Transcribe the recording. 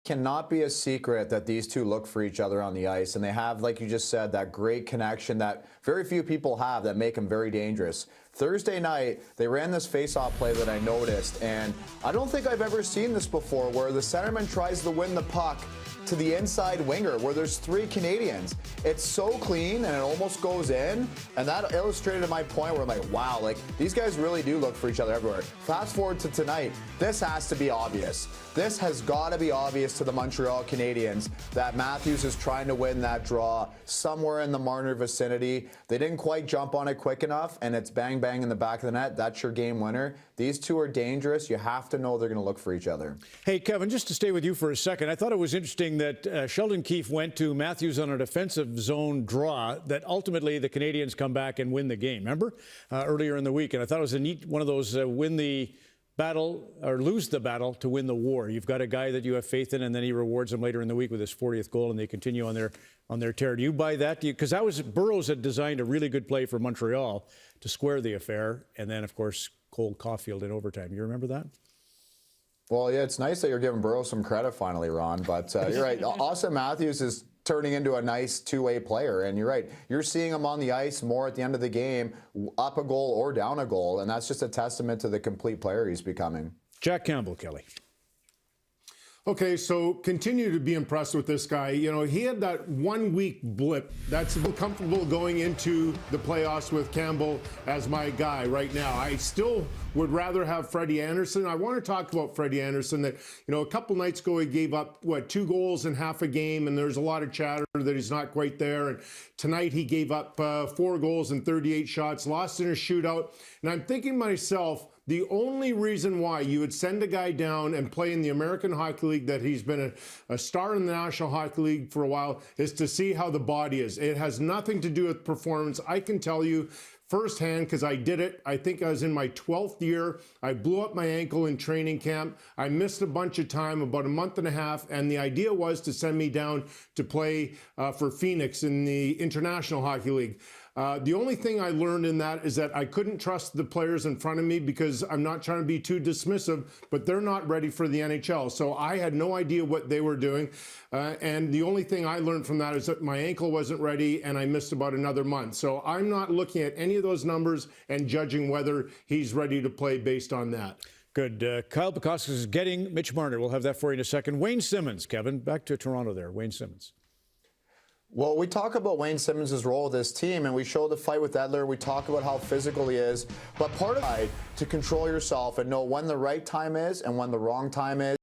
Cannot be a secret that these two look for each other on the ice, and they have, like you just said, that great connection that very few people have that make them very dangerous. Thursday night, they ran this face-off play that I noticed, and I don't think I've ever seen this before, where the centerman tries to win the puck to the inside winger where there's three Canadians. It's so clean and it almost goes in, and that illustrated my point where I'm like, wow, like these guys really do look for each other everywhere. Fast forward to tonight, this has to be obvious. This has got to be obvious to the Montreal Canadiens that Matthews is trying to win that draw somewhere in the Marner vicinity. They didn't quite jump on it quick enough, and it's bang bang in the back of the net. That's your game winner. These two are dangerous. You have to know they're going to look for each other. Hey, Kevin, just to stay with you for a second, I thought it was interesting that Sheldon Keefe went to Matthews on a defensive zone draw that ultimately the Canadiens come back and win the game. Remember? Earlier in the week. And I thought it was a neat one of those win the battle or lose the battle to win the war. You've got a guy that you have faith in, and then he rewards him later in the week with his 40th goal, and they continue on their tear. Do you buy that? Because that was Burroughs had designed a really good play for Montreal to square the affair, and then, of course, Cole Caulfield in overtime. You remember that? Well, yeah, it's nice that you're giving Burroughs some credit finally, Ron, but you're right. Auston Matthews is turning into a nice two-way player, and you're right. You're seeing him on the ice more at the end of the game, up a goal or down a goal, and that's just a testament to the complete player he's becoming. Jack Campbell, Kelly. Okay, so continue to be impressed with this guy. You know, he had that 1 week blip. That's comfortable going into the playoffs with Campbell as my guy right now. I still would rather have Freddie Anderson. I want to talk about Freddie Anderson that, you know, a couple nights ago he gave up, 2 goals in half a game, and there's a lot of chatter that he's not quite there. And tonight he gave up 4 goals and 38 shots, lost in a shootout. And I'm thinking to myself, the only reason why you would send a guy down and play in the American Hockey League, that he's been a star in the National Hockey League for a while, is to see how the body is. It has nothing to do with performance. I can tell you firsthand, because I did it. I think I was in my 12th year. I blew up my ankle in training camp. I missed a bunch of time, about a month and a half, and the idea was to send me down to play for Phoenix in the International Hockey League. The only thing I learned in that is that I couldn't trust the players in front of me, because I'm not trying to be too dismissive, but they're not ready for the NHL. So I had no idea what they were doing. And the only thing I learned from that is that my ankle wasn't ready and I missed about another month. So I'm not looking at any of those numbers and judging whether he's ready to play based on that. Good. Kyle Pekoskas is getting Mitch Marner. We'll have that for you in a second. Wayne Simmons, Kevin, back to Toronto there. Wayne Simmons. Well, we talk about Wayne Simmons' role with this team, and we show the fight with Edler. We talk about how physical he is. But part of it to control yourself and know when the right time is and when the wrong time is.